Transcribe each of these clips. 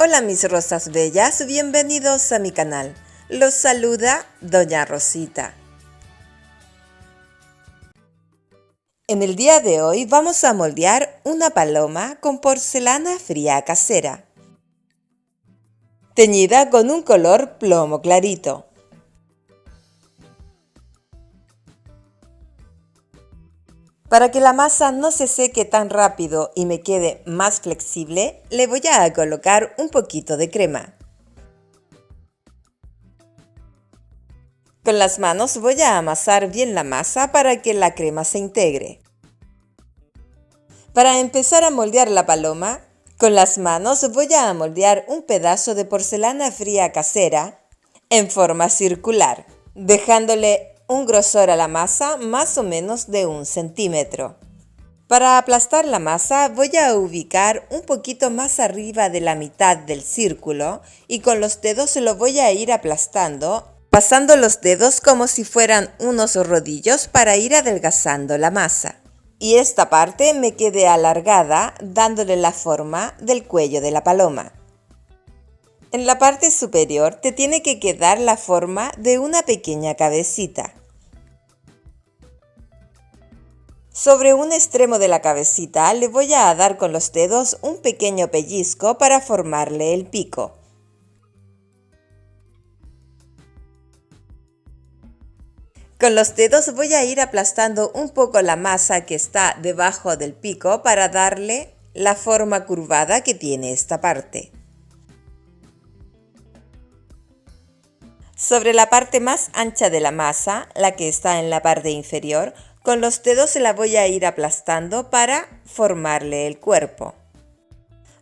Hola mis rosas bellas, bienvenidos a mi canal. Los saluda Doña Rosita. En el día de hoy vamos a moldear una paloma con porcelana fría casera, teñida con un color plomo clarito. Para que la masa no se seque tan rápido y me quede más flexible, le voy a colocar un poquito de crema. Con las manos voy a amasar bien la masa para que la crema se integre. Para empezar a moldear la paloma, con las manos voy a moldear un pedazo de porcelana fría casera en forma circular, dejándole un grosor a la masa más o menos de 1 centímetro. Para aplastar la masa voy a ubicar un poquito más arriba de la mitad del círculo y con los dedos lo voy a ir aplastando, pasando los dedos como si fueran unos rodillos para ir adelgazando la masa. Y esta parte me quede alargada dándole la forma del cuello de la paloma. En la parte superior te tiene que quedar la forma de una pequeña cabecita. Sobre un extremo de la cabecita le voy a dar con los dedos un pequeño pellizco para formarle el pico. Con los dedos voy a ir aplastando un poco la masa que está debajo del pico para darle la forma curvada que tiene esta parte. Sobre la parte más ancha de la masa, la que está en la parte inferior, con los dedos la voy a ir aplastando para formarle el cuerpo.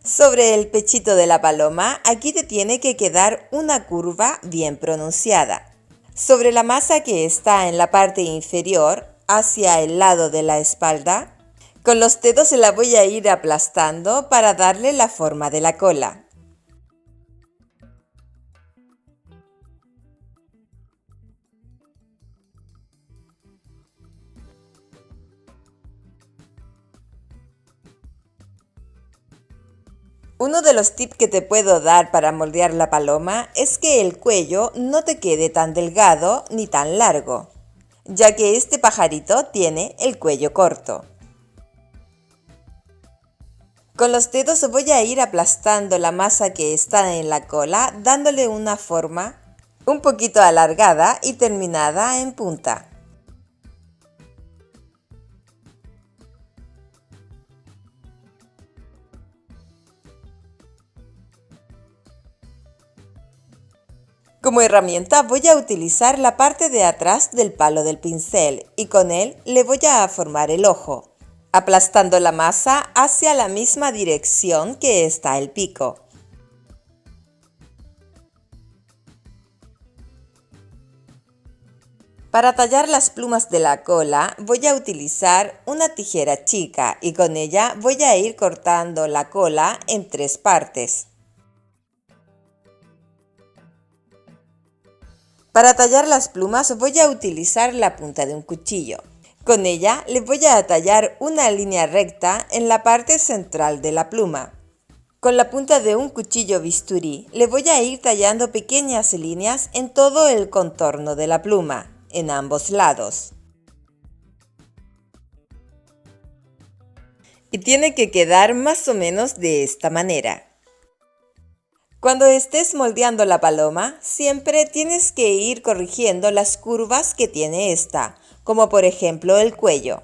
Sobre el pechito de la paloma, aquí te tiene que quedar una curva bien pronunciada. Sobre la masa que está en la parte inferior, hacia el lado de la espalda, con los dedos la voy a ir aplastando para darle la forma de la cola. Uno de los tips que te puedo dar para moldear la paloma es que el cuello no te quede tan delgado ni tan largo, ya que este pajarito tiene el cuello corto. Con los dedos voy a ir aplastando la masa que está en la cola, dándole una forma un poquito alargada y terminada en punta. Como herramienta voy a utilizar la parte de atrás del palo del pincel y con él le voy a formar el ojo, aplastando la masa hacia la misma dirección que está el pico. Para tallar las plumas de la cola voy a utilizar una tijera chica y con ella voy a ir cortando la cola en 3 partes. Para tallar las plumas voy a utilizar la punta de un cuchillo. Con ella le voy a tallar una línea recta en la parte central de la pluma. Con la punta de un cuchillo bisturí le voy a ir tallando pequeñas líneas en todo el contorno de la pluma, en ambos lados. Y tiene que quedar más o menos de esta manera. Cuando estés moldeando la paloma, siempre tienes que ir corrigiendo las curvas que tiene esta, como por ejemplo el cuello.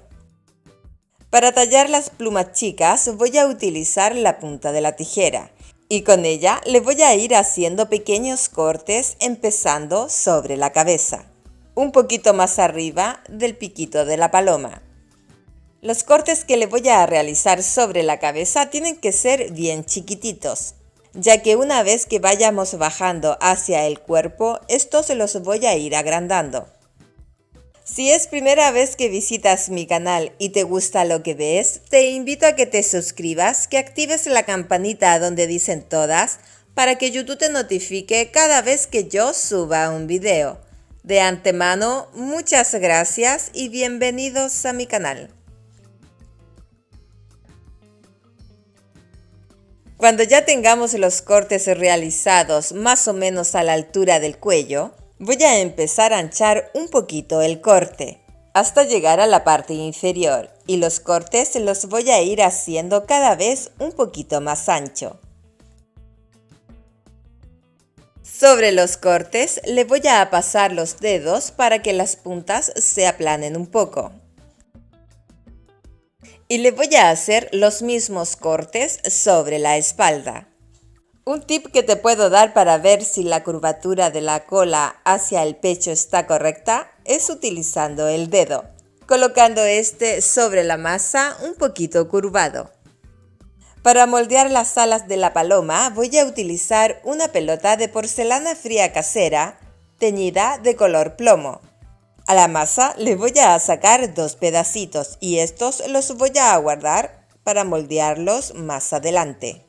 Para tallar las plumas chicas voy a utilizar la punta de la tijera y con ella le voy a ir haciendo pequeños cortes empezando sobre la cabeza, un poquito más arriba del piquito de la paloma. Los cortes que le voy a realizar sobre la cabeza tienen que ser bien chiquititos, ya que una vez que vayamos bajando hacia el cuerpo, estos los voy a ir agrandando. Si es primera vez que visitas mi canal y te gusta lo que ves, te invito a que te suscribas, que actives la campanita donde dicen todas, para que YouTube te notifique cada vez que yo suba un video. De antemano, muchas gracias y bienvenidos a mi canal. Cuando ya tengamos los cortes realizados más o menos a la altura del cuello, voy a empezar a anchar un poquito el corte hasta llegar a la parte inferior y los cortes los voy a ir haciendo cada vez un poquito más ancho. Sobre los cortes le voy a pasar los dedos para que las puntas se aplanen un poco. Y le voy a hacer los mismos cortes sobre la espalda. Un tip que te puedo dar para ver si la curvatura de la cola hacia el pecho está correcta es utilizando el dedo, colocando este sobre la masa un poquito curvado. Para moldear las alas de la paloma voy a utilizar una pelota de porcelana fría casera teñida de color plomo. A la masa le voy a sacar 2 pedacitos y estos los voy a guardar para moldearlos más adelante.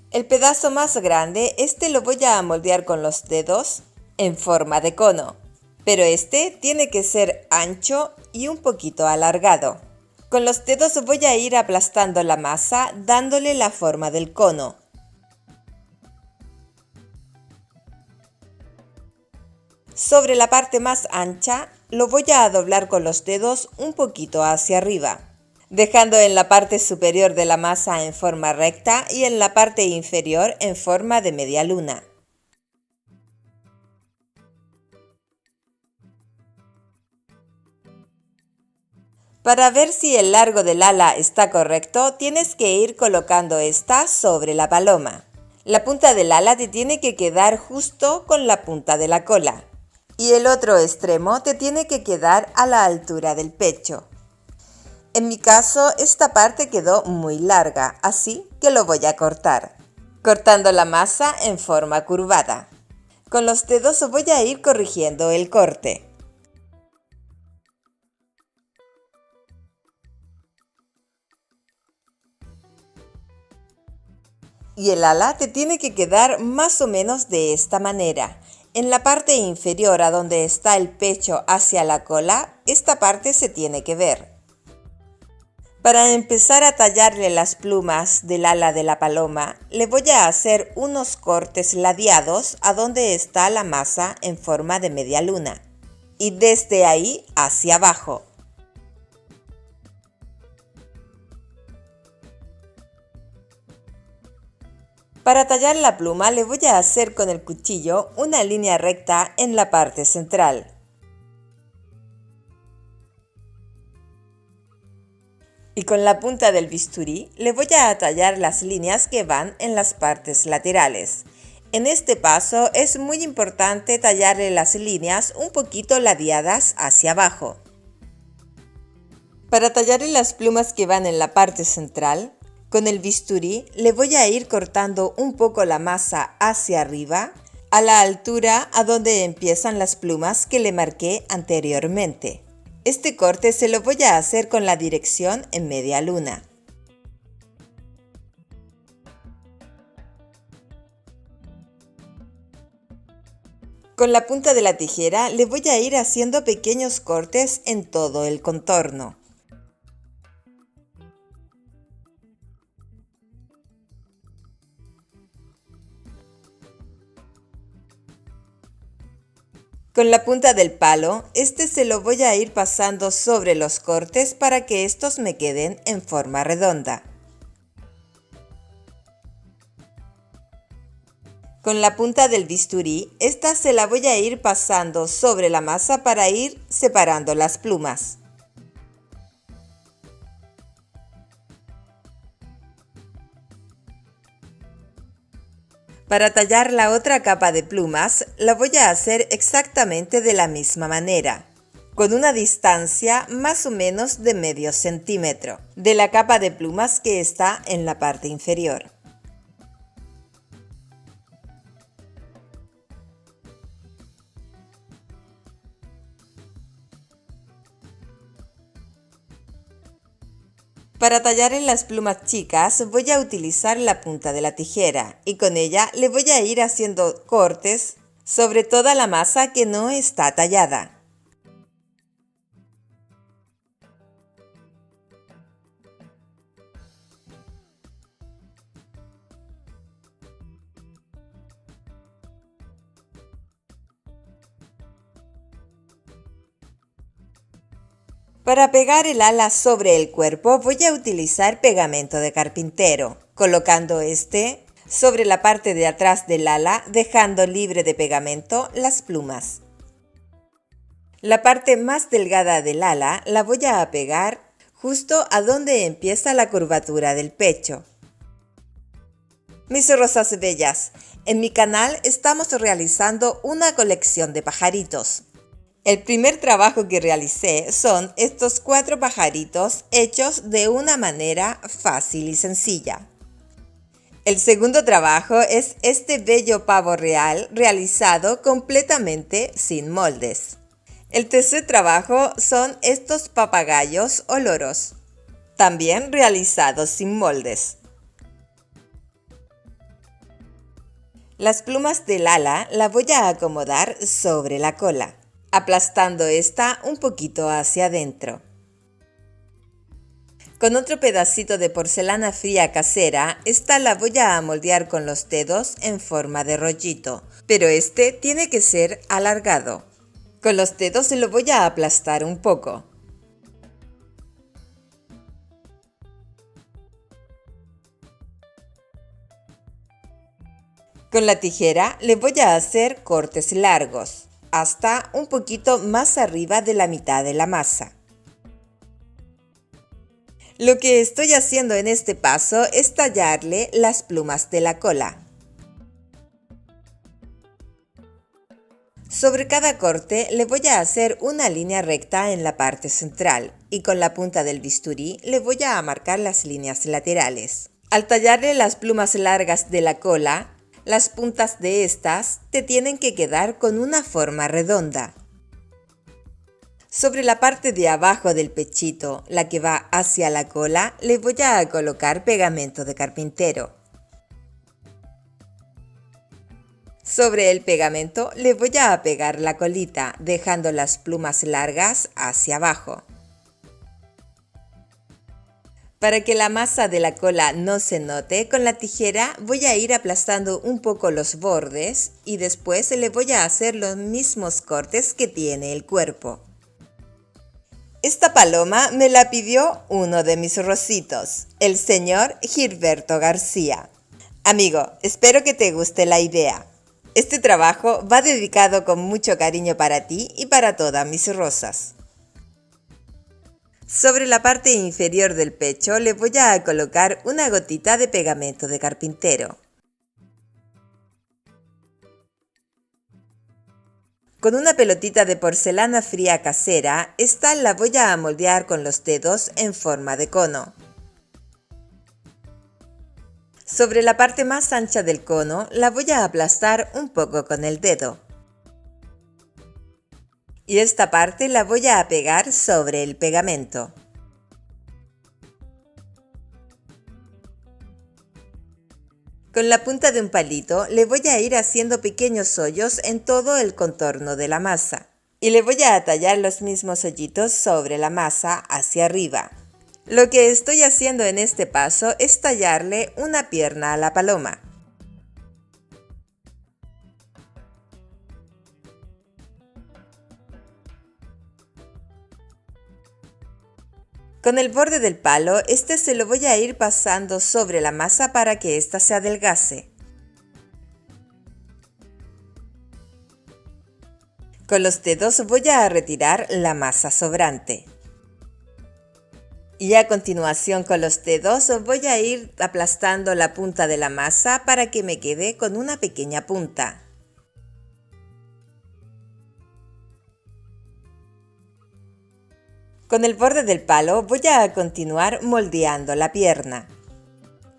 El pedazo más grande, lo voy a moldear con los dedos en forma de cono, pero este tiene que ser ancho y un poquito alargado. Con los dedos voy a ir aplastando la masa dándole la forma del cono. Sobre la parte más ancha lo voy a doblar con los dedos un poquito hacia arriba, dejando en la parte superior de la masa en forma recta y en la parte inferior en forma de media luna. Para ver si el largo del ala está correcto, tienes que ir colocando esta sobre la paloma. La punta del ala te tiene que quedar justo con la punta de la cola y el otro extremo te tiene que quedar a la altura del pecho. En mi caso, esta parte quedó muy larga, así que lo voy a cortar, cortando la masa en forma curvada. Con los dedos voy a ir corrigiendo el corte. Y el ala te tiene que quedar más o menos de esta manera. En la parte inferior, a donde está el pecho hacia la cola, esta parte se tiene que ver. Para empezar a tallarle las plumas del ala de la paloma, le voy a hacer unos cortes ladeados a donde está la masa en forma de media luna y desde ahí hacia abajo. Para tallar la pluma le voy a hacer con el cuchillo una línea recta en la parte central. Y con la punta del bisturí le voy a tallar las líneas que van en las partes laterales. En este paso es muy importante tallarle las líneas un poquito ladeadas hacia abajo. Para tallarle las plumas que van en la parte central, con el bisturí le voy a ir cortando un poco la masa hacia arriba, a la altura a donde empiezan las plumas que le marqué anteriormente. Este corte se lo voy a hacer con la dirección en media luna. Con la punta de la tijera le voy a ir haciendo pequeños cortes en todo el contorno. Con la punta del palo, se lo voy a ir pasando sobre los cortes para que estos me queden en forma redonda. Con la punta del bisturí, se la voy a ir pasando sobre la masa para ir separando las plumas. Para tallar la otra capa de plumas, la voy a hacer exactamente de la misma manera, con una distancia más o menos de medio centímetro de la capa de plumas que está en la parte inferior. Para tallar en las plumas chicas voy a utilizar la punta de la tijera y con ella le voy a ir haciendo cortes sobre toda la masa que no está tallada. Para pegar el ala sobre el cuerpo voy a utilizar pegamento de carpintero, colocando este sobre la parte de atrás del ala, dejando libre de pegamento las plumas. La parte más delgada del ala la voy a pegar justo a donde empieza la curvatura del pecho. Mis rosas bellas, en mi canal estamos realizando una colección de pajaritos. El primer trabajo que realicé son estos 4 pajaritos hechos de una manera fácil y sencilla. El segundo trabajo es este bello pavo real realizado completamente sin moldes. El tercer trabajo son estos papagayos o loros, también realizados sin moldes. Las plumas del ala la voy a acomodar sobre la cola, aplastando esta un poquito hacia adentro. Con otro pedacito de porcelana fría casera, esta la voy a moldear con los dedos en forma de rollito, pero este tiene que ser alargado. Con los dedos lo voy a aplastar un poco. Con la tijera le voy a hacer cortes largos, hasta un poquito más arriba de la mitad de la masa. Lo que estoy haciendo en este paso es tallarle las plumas de la cola. Sobre cada corte le voy a hacer una línea recta en la parte central y con la punta del bisturí le voy a marcar las líneas laterales. Al tallarle las plumas largas de la cola, las puntas de estas te tienen que quedar con una forma redonda. Sobre la parte de abajo del pechito, la que va hacia la cola, le voy a colocar pegamento de carpintero. Sobre el pegamento le voy a pegar la colita, dejando las plumas largas hacia abajo. Para que la masa de la cola no se note, con la tijera voy a ir aplastando un poco los bordes y después le voy a hacer los mismos cortes que tiene el cuerpo. Esta paloma me la pidió uno de mis rositos, el señor Gilberto García. Amigo, espero que te guste la idea. Este trabajo va dedicado con mucho cariño para ti y para todas mis rosas. Sobre la parte inferior del pecho le voy a colocar una gotita de pegamento de carpintero. Con una pelotita de porcelana fría casera, esta la voy a moldear con los dedos en forma de cono. Sobre la parte más ancha del cono la voy a aplastar un poco con el dedo. Y esta parte la voy a pegar sobre el pegamento. Con la punta de un palito le voy a ir haciendo pequeños hoyos en todo el contorno de la masa. Y le voy a tallar los mismos hoyitos sobre la masa hacia arriba. Lo que estoy haciendo en este paso es tallarle una pierna a la paloma. Con el borde del palo, este se lo voy a ir pasando sobre la masa para que ésta se adelgace. Con los dedos voy a retirar la masa sobrante. Y a continuación con los dedos voy a ir aplastando la punta de la masa para que me quede con una pequeña punta. Con el borde del palo voy a continuar moldeando la pierna.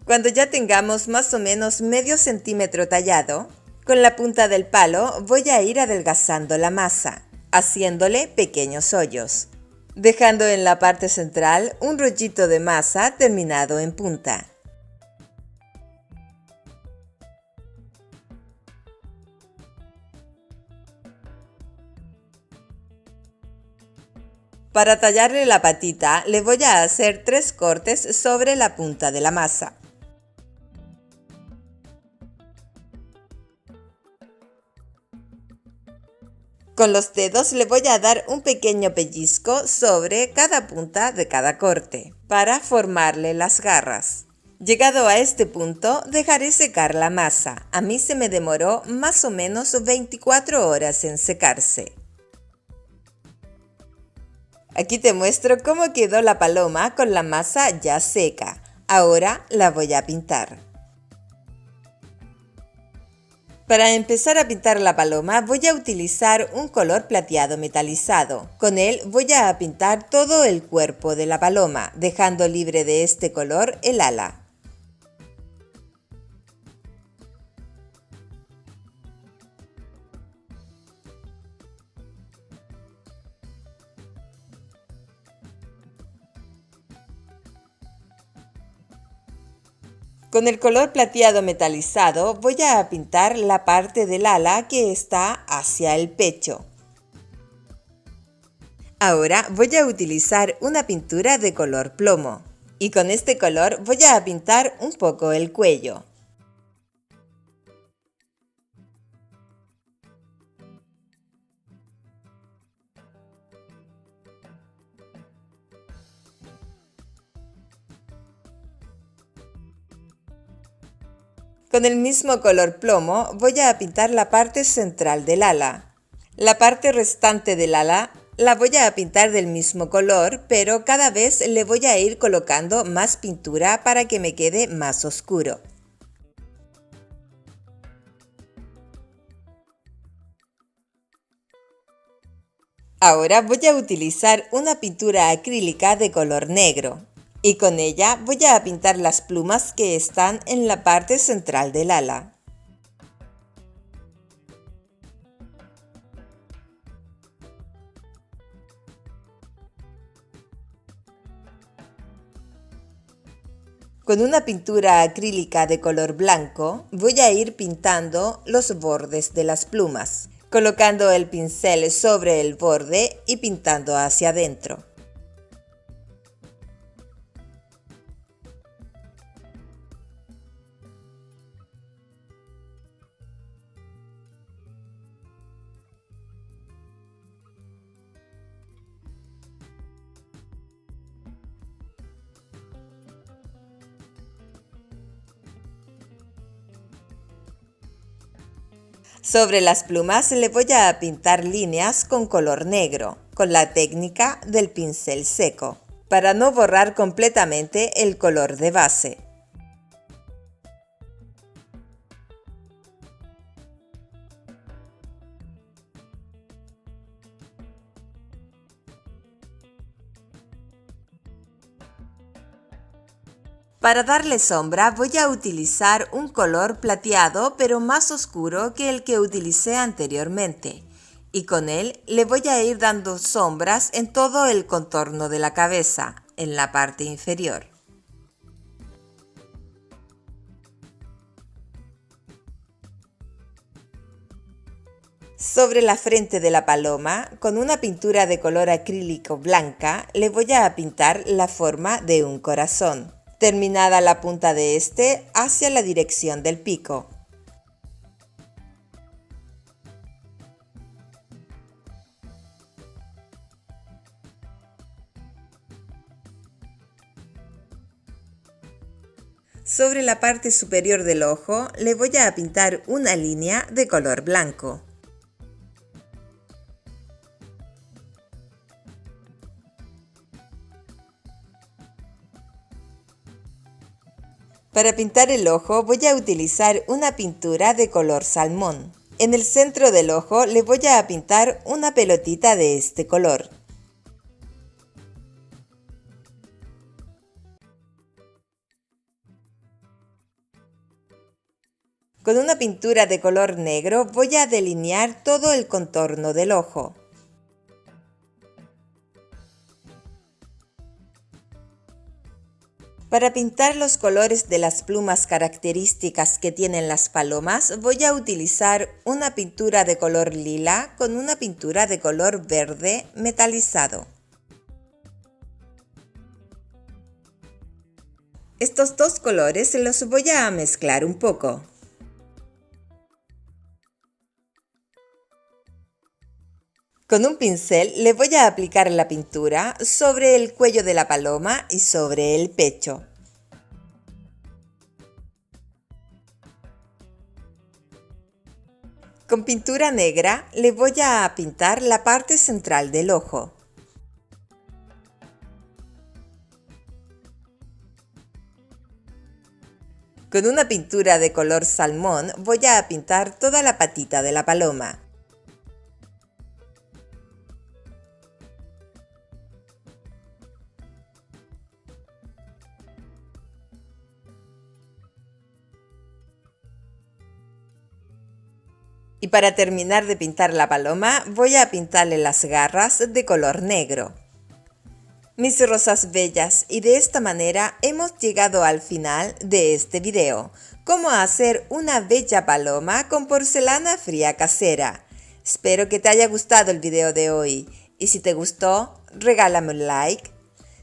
Cuando ya tengamos más o menos medio centímetro tallado, con la punta del palo voy a ir adelgazando la masa, haciéndole pequeños hoyos, dejando en la parte central un rollito de masa terminado en punta. Para tallarle la patita, le voy a hacer 3 cortes sobre la punta de la masa. Con los dedos le voy a dar un pequeño pellizco sobre cada punta de cada corte para formarle las garras. Llegado a este punto, dejaré secar la masa. A mí se me demoró más o menos 24 horas en secarse. Aquí te muestro cómo quedó la paloma con la masa ya seca. Ahora la voy a pintar. Para empezar a pintar la paloma voy a utilizar un color plateado metalizado. Con él voy a pintar todo el cuerpo de la paloma, dejando libre de este color el ala. Con el color plateado metalizado voy a pintar la parte del ala que está hacia el pecho. Ahora voy a utilizar una pintura de color plomo y con este color voy a pintar un poco el cuello. Con el mismo color plomo voy a pintar la parte central del ala. La parte restante del ala la voy a pintar del mismo color, pero cada vez le voy a ir colocando más pintura para que me quede más oscuro. Ahora voy a utilizar una pintura acrílica de color negro. Y con ella voy a pintar las plumas que están en la parte central del ala. Con una pintura acrílica de color blanco voy a ir pintando los bordes de las plumas, colocando el pincel sobre el borde y pintando hacia adentro. Sobre las plumas le voy a pintar líneas con color negro, con la técnica del pincel seco, para no borrar completamente el color de base. Para darle sombra voy a utilizar un color plateado pero más oscuro que el que utilicé anteriormente y con él le voy a ir dando sombras en todo el contorno de la cabeza, en la parte inferior. Sobre la frente de la paloma, con una pintura de color acrílico blanca, le voy a pintar la forma de un corazón, terminada la punta de este hacia la dirección del pico. Sobre la parte superior del ojo le voy a pintar una línea de color blanco. Para pintar el ojo voy a utilizar una pintura de color salmón. En el centro del ojo le voy a pintar una pelotita de este color. Con una pintura de color negro voy a delinear todo el contorno del ojo. Para pintar los colores de las plumas características que tienen las palomas, voy a utilizar una pintura de color lila con una pintura de color verde metalizado. Estos dos colores los voy a mezclar un poco. Con un pincel le voy a aplicar la pintura sobre el cuello de la paloma y sobre el pecho. Con pintura negra le voy a pintar la parte central del ojo. Con una pintura de color salmón voy a pintar toda la patita de la paloma. Y para terminar de pintar la paloma, voy a pintarle las garras de color negro. Mis rosas bellas, y de esta manera hemos llegado al final de este video. Cómo hacer una bella paloma con porcelana fría casera. Espero que te haya gustado el video de hoy. Y si te gustó, regálame un like.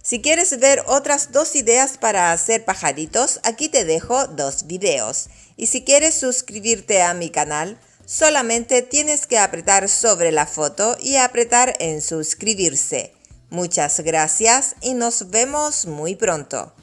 Si quieres ver otras 2 ideas para hacer pajaritos, aquí te dejo 2 videos. Y si quieres suscribirte a mi canal, solamente tienes que apretar sobre la foto y apretar en suscribirse. Muchas gracias y nos vemos muy pronto.